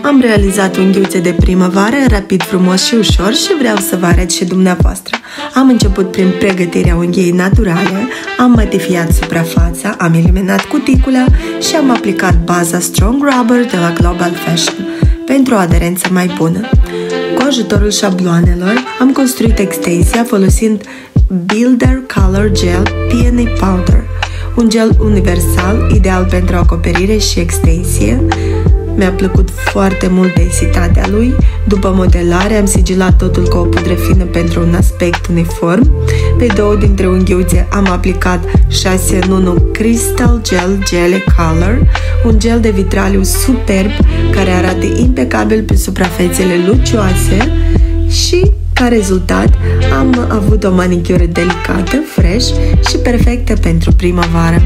Am realizat unghiuțe de primăvară, rapid, frumos și ușor și vreau să vă arăt și dumneavoastră. Am început prin pregătirea unghiei naturale, am matifiat suprafața, am eliminat cuticula și am aplicat baza Strong Rubber de la Global Fashion pentru o aderență mai bună. Cu ajutorul șabloanelor am construit extensia folosind Builder Color Gel Peony Powder, un gel universal ideal pentru acoperire și extensie. Mi-a plăcut foarte mult densitatea lui. După modelare am sigilat totul cu o pudră fină pentru un aspect uniform. Pe două dintre unghiuțe am aplicat 6 în 1 Crystal Gel Jelly Color, un gel de vitraliu superb care arată impecabil pe suprafețele lucioase și ca rezultat am avut o manicură delicată, fresh și perfectă pentru primăvară.